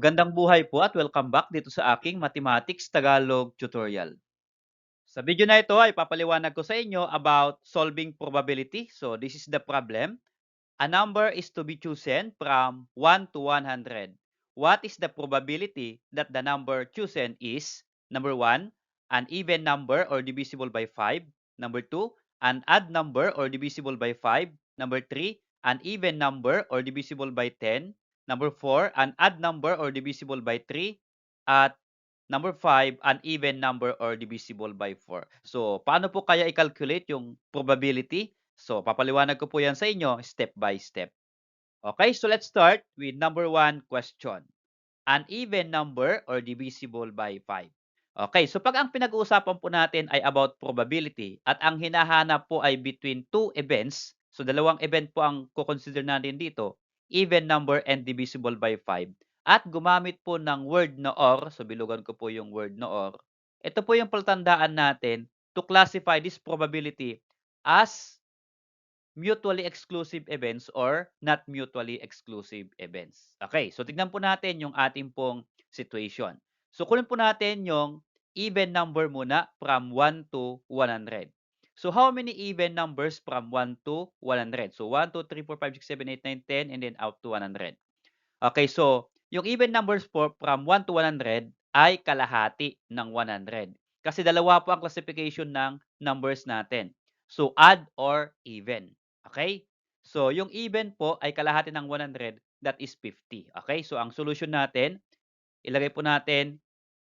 Magandang buhay po at welcome back dito sa aking Mathematics Tagalog tutorial. Sa video na ito ay papaliwanag ko sa inyo about solving probability. So this is the problem. A number is to be chosen from 1 to 100. What is the probability that the number chosen is number 1, an even number or divisible by 5, number 2, an odd number or divisible by 5, number 3, an even number or divisible by 10, number 4, an odd number or divisible by 3, at number 5, an even number or divisible by 4. So, paano po kaya i-calculate yung probability? So, papaliwanag ko po yan sa inyo step by step. Okay, so let's start with number 1 question. An even number or divisible by 5. Okay, so pag ang pinag-uusapan po natin ay about probability at ang hinahanap po ay between two events, so dalawang event po ang kukonsider natin dito, even number and divisible by 5, at gumamit po ng word na or, so bilugan ko po yung word na or, ito po yung palatandaan natin to classify this probability as mutually exclusive events or not mutually exclusive events. Okay, so tignan po natin yung ating pong situation. So kunin po natin yung even number muna from 1 to 100. So how many even numbers from 1 to 100? So 1, 2, 3, 4, 5, 6, 7, 8, 9, 10, and then out to 100. Okay, so yung even numbers po from 1 to 100 ay kalahati ng 100. Kasi dalawa po ang classification ng numbers natin. So odd or even. Okay? So yung even po ay kalahati ng 100, that is 50. Okay? So ang solution natin, ilagay po natin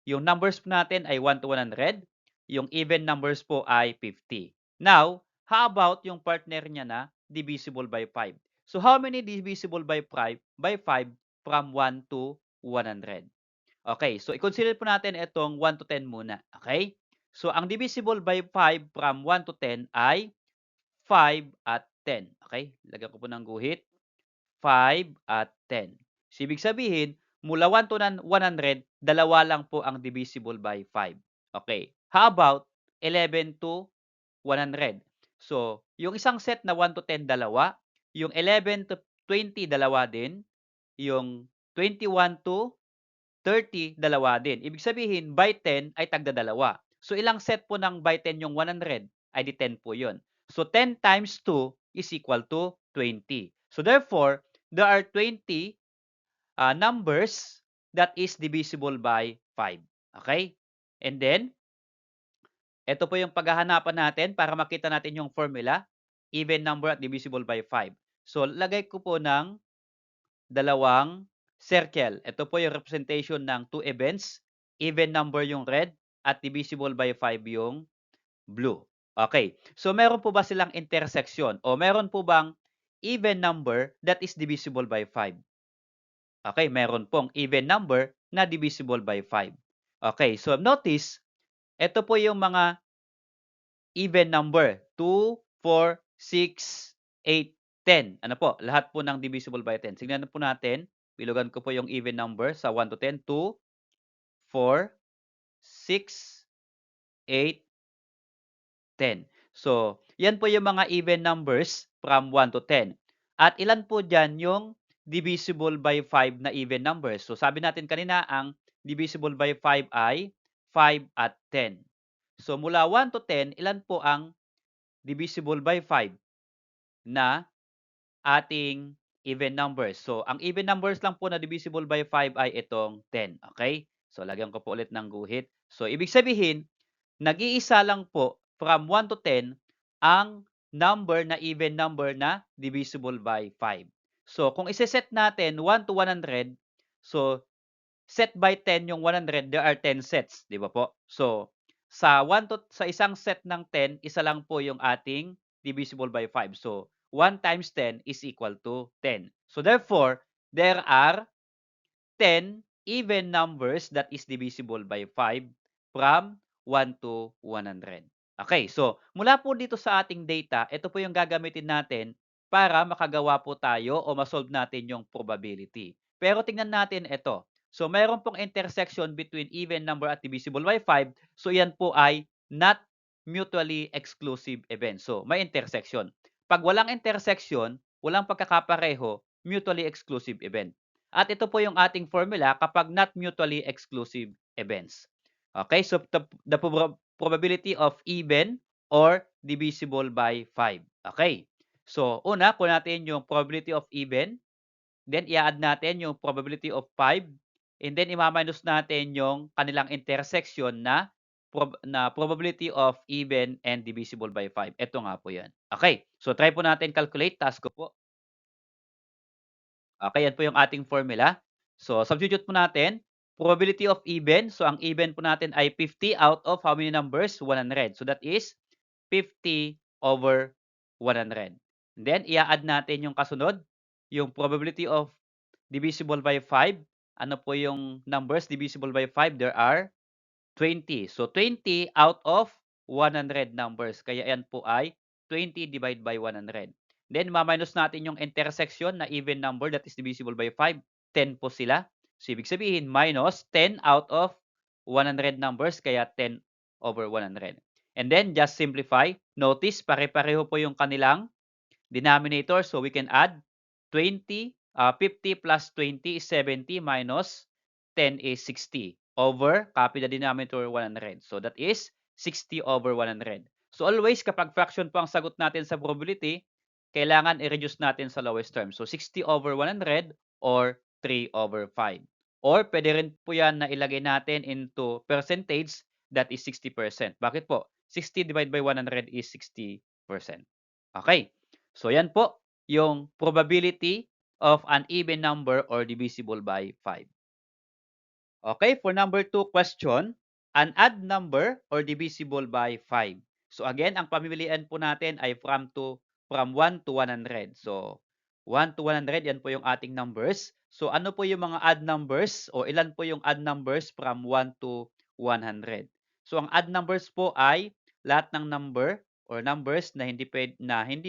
yung numbers po natin ay 1 to 100, yung even numbers po ay 50. Now, how about yung partner niya na divisible by 5? So how many divisible by 5 from 1 to 100? Okay, so i-consider po natin itong 1 to 10 muna. Okay? So ang divisible by 5 from 1 to 10 ay 5 at 10. Okay? Lagyan ko po ng guhit. 5 at 10. So, ibig sabihin, mula 1 to 100, dalawa lang po ang divisible by 5. Okay. How about 11 to 100? So, yung isang set na 1 to 10, dalawa. Yung 11 to 20, dalawa din. Yung 21 to 30, dalawa din. Ibig sabihin, by 10 ay tagdadalawa. So, ilang set po ng by 10 yung 100? Ay di 10 po yun. So, 10 times 2 is equal to 20. So, therefore, there are 20 numbers that is divisible by 5. Okay? And then, ito po yung paghahanapan natin para makita natin yung formula, even number at divisible by 5. So, lagay ko po ng dalawang circle. Ito po yung representation ng two events, even number yung red at divisible by 5 yung blue. Okay. So, meron po ba silang intersection o meron po bang even number that is divisible by 5? Okay, meron pong even number na divisible by 5. Okay, so notice, ito po yung mga even number. 2, 4, 6, 8, 10. Ano po? Lahat po ng divisible by 10. Tignan po natin. Bilugan ko po yung even number sa 1 to 10. 2, 4, 6, 8, 10. So, yan po yung mga even numbers from 1 to 10. At ilan po dyan yung divisible by 5 na even numbers? So, sabi natin kanina, ang divisible by 5 ay 5 at 10. So, mula 1 to 10, ilan po ang divisible by 5 na ating even numbers? So, ang even numbers lang po na divisible by 5 ay itong 10. Okay? So, lagyan ko po ulit ng guhit. So, ibig sabihin, nag-iisa lang po from 1 to 10 ang number na even number na divisible by 5. So, kung ise-set natin 1 to 100, so set by 10 yung 100, there are 10 sets, di ba po? So, sa isang set ng 10, isa lang po yung ating divisible by 5. So, 1 times 10 is equal to 10. So, therefore, there are 10 even numbers that is divisible by 5 from 1 to 100. Okay, so mula po dito sa ating data, ito po yung gagamitin natin para makagawa po tayo o masolve natin yung probability. Pero tingnan natin ito. So mayroon pong intersection between even number at divisible by 5. So yan po ay not mutually exclusive event. So may intersection. Pag walang intersection, walang pagkakapareho, mutually exclusive event. At ito po yung ating formula kapag not mutually exclusive events. Okay, so the probability of even or divisible by 5. Okay, so una, kung natin yung probability of even, then i-add natin yung probability of 5, and then i-minus natin yung kanilang intersection na probability of even and divisible by 5. Ito nga po yan. Okay, so try po natin calculate. Task ko po. Okay, yan po yung ating formula. So, substitute po natin. Probability of even. So, ang even po natin ay 50 out of how many numbers? 100. So, that is 50 over 100. And then, i-add natin yung kasunod. Yung probability of divisible by 5. Ano po yung numbers divisible by 5? There are 20. So, 20 out of 100 numbers. Kaya yan po ay 20 divided by 100. Then, ma-minus natin yung intersection na even number that is divisible by 5. 10 po sila. So, ibig sabihin, minus 10 out of 100 numbers, kaya 10 over 100. And then, just simplify. Notice, pare-pareho po yung kanilang denominator. So, we can add 50 plus 20 is 70 minus 10 is 60 over, copy the denominator, 100. So, that is 60 over 100. So, always kapag fraction po ang sagot natin sa probability, kailangan i-reduce natin sa lowest term. So, 60 over 100 or 3 over 5. Or pwede rin po yan na ilagay natin into percentage, that is 60%. Bakit po? 60 divided by 100 is 60%. Okay. So, yan po yung probability of an even number or divisible by 5. Okay, for number 2 question, an odd number or divisible by 5. So again, ang pamimilian po natin ay from 1 to 100. So 1 to 100, yan po yung ating numbers. So ano po yung mga odd numbers o ilan po yung odd numbers from 1 to 100? So ang odd numbers po ay lahat ng number or numbers na hindi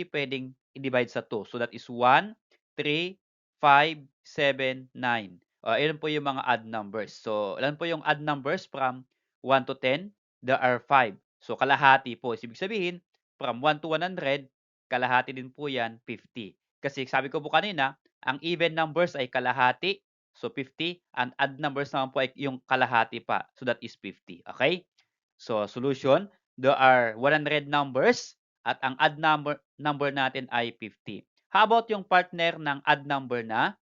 pwedeng i-divide sa 2. So that is 1, 3, 5, 7, 9. Ilan po yung mga odd numbers. So, ilan po yung odd numbers from 1 to 10? There are 5. So, kalahati po. Ibig sabihin, from 1 to 100, kalahati din po yan, 50. Kasi sabi ko po kanina, ang even numbers ay kalahati. So, 50. And odd numbers naman po ay yung kalahati pa. So, that is 50. Okay? So, solution, there are 100 numbers at ang odd number natin ay 50. How about yung partner ng odd number na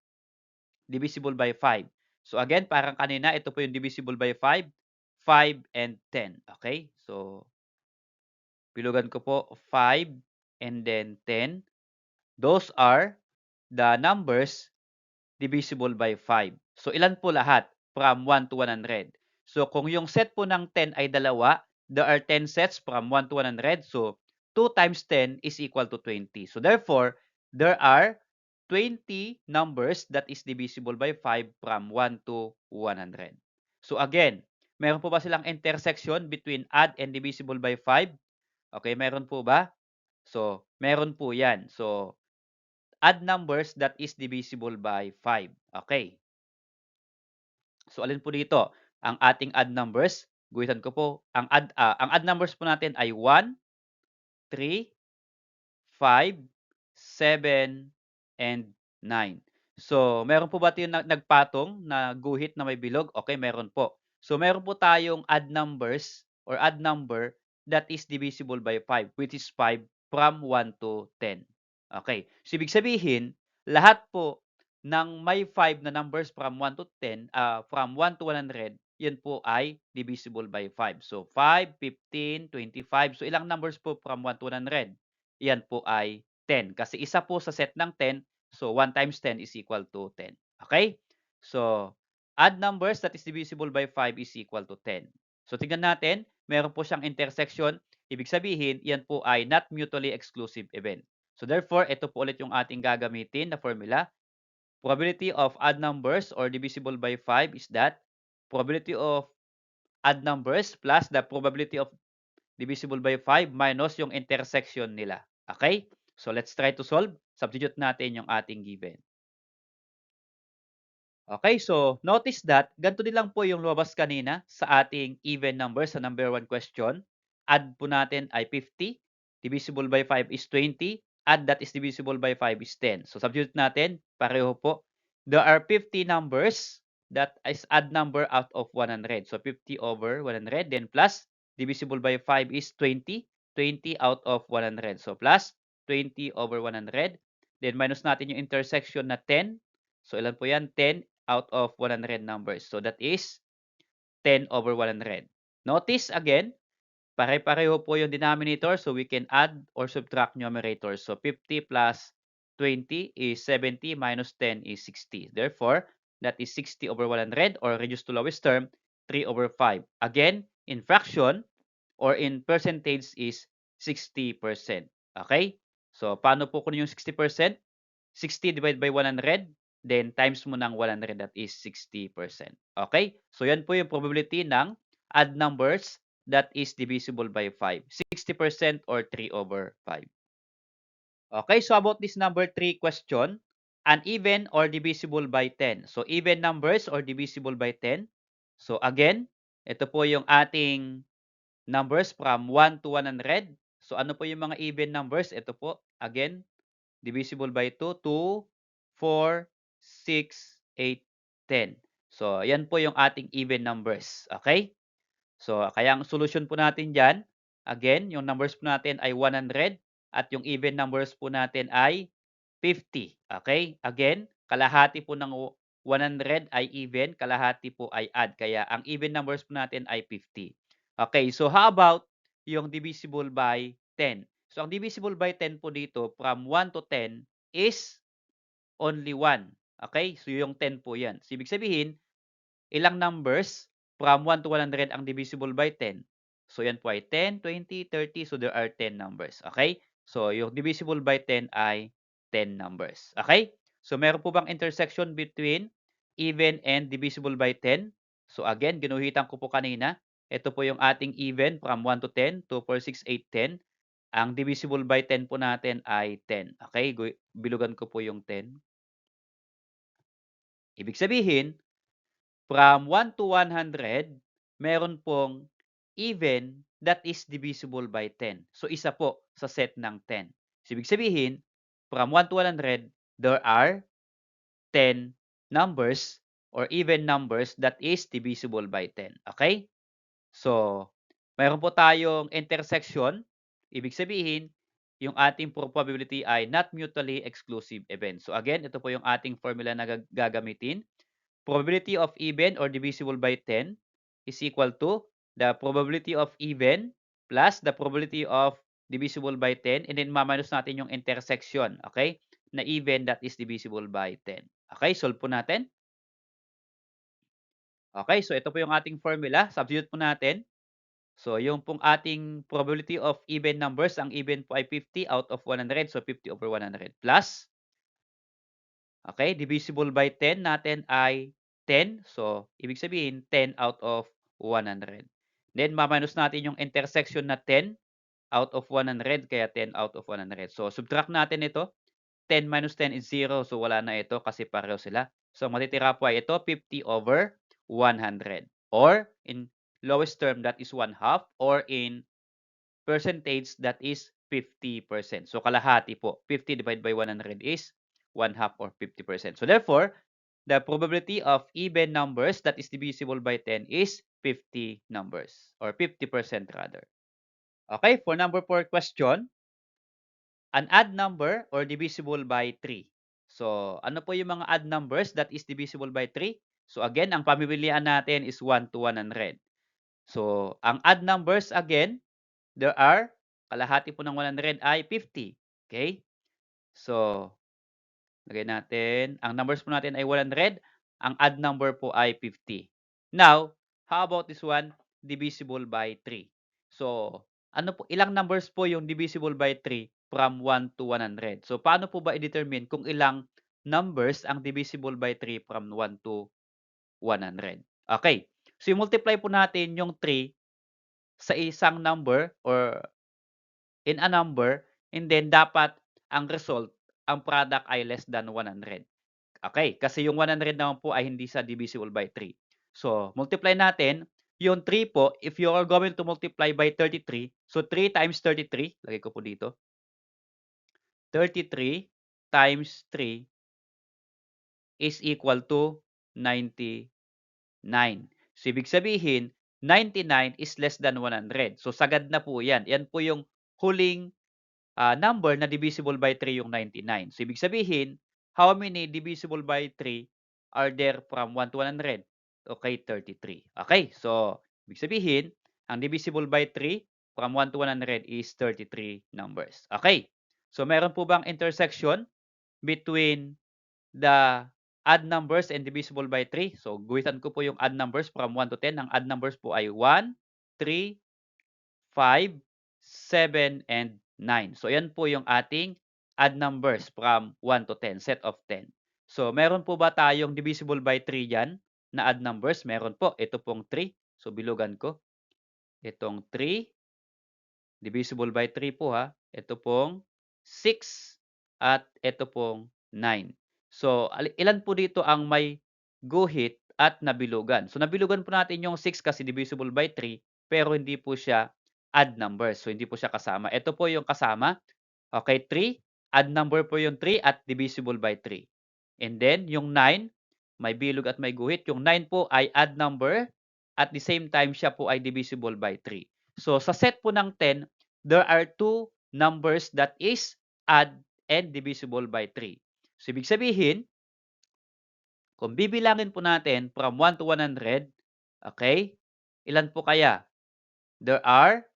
divisible by 5. So again, parang kanina, ito po yung divisible by 5, 5 and 10. Okay? So, bilugan ko po 5 and then 10. Those are the numbers divisible by 5. So, ilan po lahat? From 1 to 100. So, kung yung set po ng 10 ay dalawa, there are 10 sets from 1 to 100. So, 2 times 10 is equal to 20. So, therefore, there are 20 numbers that is divisible by 5 from 1 to 100. So, again, meron po ba silang intersection between odd and divisible by 5? Okay, meron po ba? So, meron po yan. So, odd numbers that is divisible by 5. Okay. So, alin po dito? Ang ating odd numbers, guhitan ko po, ang odd numbers po natin ay 1, 3, 5, 7, and 9. So, meron po ba tayong nagpatong na guhit na may bilog? Okay, meron po. So, meron po tayong odd numbers or odd number that is divisible by 5, which is 5 from 1 to 10. Okay. So, ibig sabihin, lahat po ng may 5 na numbers from 1 to 10, from 1 to 100, yun po ay divisible by 5. So, 5, 15, 25. So, ilang numbers po from 1 to 100? Yan po ay 10. Kasi isa po sa set ng 10, so 1 times 10 is equal to 10. Okay? So, odd numbers that is divisible by 5 is equal to 10. So, tingnan natin, meron po siyang intersection. Ibig sabihin, yan po ay not mutually exclusive event. So, therefore, ito po ulit yung ating gagamitin na formula. Probability of odd numbers or divisible by 5 is that probability of odd numbers plus the probability of divisible by 5 minus yung intersection nila. Okay? So, let's try to solve. Substitute natin yung ating given. Okay, so notice that ganito din lang po yung lumabas kanina sa ating even number sa number 1 question. Add po natin ay 50. Divisible by 5 is 20. Add that is divisible by 5 is 10. So, substitute natin. Pareho po. there are 50 numbers that is odd number out of 100. So 50 over 100, then plus divisible by 5 is 20. 20 out of 100. So plus 20 over 100. Then minus natin yung intersection na 10. So ilan po yan? 10 out of 100 numbers. So that is 10 over 100. Notice again, pare-pareho po yung denominator, so we can add or subtract numerators. So 50 plus 20 is 70 minus 10 is 60. Therefore, that is 60 over 100 or reduced to lowest term, 3 over 5. Again, in fraction or in percentage is 60%. Okay? So, paano po kunin yung 60%? 60 divided by 100, then times mo ng 100, that is 60%. Okay? So, yan po yung probability ng odd numbers that is divisible by 5. 60% or 3 over 5. Okay, so about this number 3 question, uneven or divisible by 10. So, even numbers or divisible by 10. So, again, ito po yung ating numbers from 1 to 100. So, ano po yung mga even numbers? Ito po, again, divisible by 2, 2, 4, 6, 8, 10. So, yan po yung ating even numbers. Okay? So, kaya ang solution po natin dyan, again, yung numbers po natin ay 100 at yung even numbers po natin ay 50. Okay? Again, kalahati po ng 100 ay even, kalahati po ay odd. Kaya ang even numbers po natin ay 50. Okay, so how about yung divisible by 10? So, ang divisible by 10 po dito, from 1 to 10 is only 1. Okay? So, yung 10 po yan. So, ibig sabihin, ilang numbers from 1 to 100 ang divisible by 10? So, yan po ay 10, 20, 30. So, there are 10 numbers. Okay? So, yung divisible by 10 ay 10 numbers. Okay? So, meron po bang intersection between even and divisible by 10? So, again, ginuhitan ko po kanina. Ito po yung ating even from 1 to 10, 2, 4, 6, 8, 10. Ang divisible by 10 po natin ay 10. Okay? Bilugan ko po yung 10. Ibig sabihin, from 1 to 100, meron pong even that is divisible by 10. So, isa po sa set ng 10. So, ibig sabihin, from 1 to 100, there are 10 numbers or even numbers that is divisible by 10. Okay? So, meron po tayong intersection. Ibig sabihin, yung ating probability ay not mutually exclusive event. So, again, ito po yung ating formula na gagamitin. Probability of even or divisible by 10 is equal to the probability of even plus the probability of divisible by 10, and then maminus natin yung intersection, okay, na even that is divisible by 10. Okay, solve po natin. Okay, so ito po yung ating formula. Substitute po natin. So, yung pong ating probability of even numbers, ang even po ay 50 out of 100. So, 50 over 100 plus. Okay, divisible by 10 natin ay 10. So, ibig sabihin 10 out of 100. Then, maminus natin yung intersection na 10 out of 100, kaya 10 out of 100. So, subtract natin ito. 10 minus 10 is 0. So, wala na ito kasi pareho sila. So, matitira po ay ito 50 over 100. Or, in lowest term, that is 1 half. Or in percentage, that is 50%. So, kalahati po. 50 divided by 100 is 1 half or 50%. So, therefore, the probability of even numbers that is divisible by 10 is 50 numbers or 50% rather. Okay, for number 4 question, an odd number or divisible by 3. So, ano po yung mga odd numbers that is divisible by 3? So, again, ang pamimilian natin is 1 to 100. So, ang odd numbers again, there are, kalahati po ng 100 ay 50. Okay? So, lagay natin, ang numbers po natin ay 100, ang odd number po ay 50. Now, how about this one? Divisible by 3. So, ano po, ilang numbers po yung divisible by 3 from 1 to 100? So, paano po ba i-determine kung ilang numbers ang divisible by 3 from 1 to 100? Okay. So, i-multiply po natin yung 3 sa isang number or in a number, and then dapat ang result, ang product ay less than 100. Okay, kasi yung 100 naman po ay hindi sa divisible by 3. So, multiply natin, yung 3 po, if you are going to multiply by 33, so 3 times 33, lagay ko po dito, 33 times 3 is equal to 99. So, ibig sabihin, 99 is less than 100. So, sagad na po yan. Yan po yung huling number na divisible by 3 yung 99. So, ibig sabihin, how many divisible by 3 are there from 1 to 100? Okay, 33. Okay, so, ibig sabihin, ang divisible by 3 from 1 to 100 is 33 numbers. Okay, so meron po bang intersection between the odd numbers and divisible by 3? So, guhitan ko po yung odd numbers from 1 to 10. Ang odd numbers po ay 1, 3, 5, 7, and 9. So, yan po yung ating odd numbers from 1 to 10, set of 10. So, meron po ba tayong divisible by 3 dyan na odd numbers? Meron po. Ito pong 3. So, bilugan ko. Itong 3, divisible by 3 po ha. Ito pong 6 at ito pong 9. So, ilan po dito ang may guhit at nabilugan? So, nabilugan po natin yung 6 kasi divisible by 3 pero hindi po siya odd numbers. So, hindi po siya kasama. Ito po yung kasama. Okay, 3. Odd number po yung 3 at divisible by 3. And then, yung 9, may bilog at may guhit. Yung 9 po ay odd number at the same time siya po ay divisible by 3. So, sa set po ng 10, there are two numbers that is odd and divisible by 3. So, ibig sabihin, kung bibilangin po natin from 1 to 100, okay, ilan po kaya? There are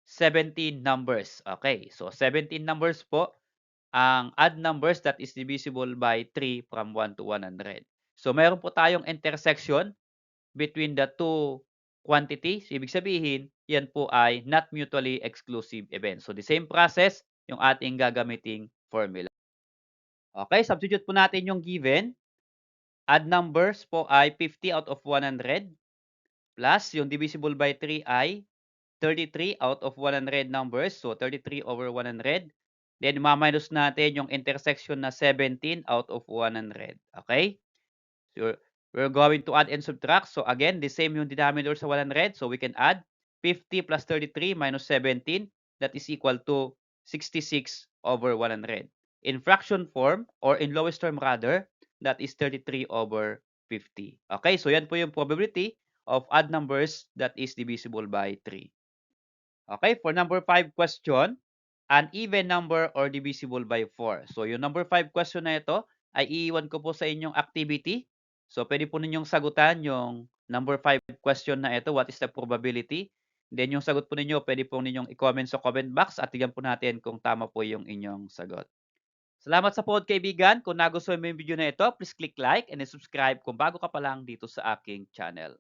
17 numbers. Okay, so 17 numbers po ang odd numbers that is divisible by 3 from 1 to 100. So, meron po tayong intersection between the two quantities. Ibig sabihin, yan po ay not mutually exclusive events. So, the same process yung ating gagamiting formula. Okay, substitute po natin yung given. Odd numbers po ay 50 out of 100 plus yung divisible by 3 ay 33 out of 100 numbers. So, 33 over 100. Then, maminus natin yung intersection na 17 out of 100. Okay? So, we're going to add and subtract. So, again, the same yung denominator sa 100. So, we can add 50 plus 33 minus 17. That is equal to 66 over 100. In fraction form, or in lowest term rather, that is 33 over 50. Okay? So, yan po yung probability of odd numbers that is divisible by 3. Okay, for number 5 question, an even number or divisible by 4. So, yung number 5 question na ito ay iiwan ko po sa inyong activity. So, pwede po ninyong sagutan yung number 5 question na ito, what is the probability? Then, yung sagot po ninyo, pwede po ninyong i-comment sa comment box at tignan po natin kung tama po yung inyong sagot. Salamat sa pod, kaibigan. Kung nagustuhan mo yung video na ito, please click like and subscribe kung bago ka pa lang dito sa aking channel.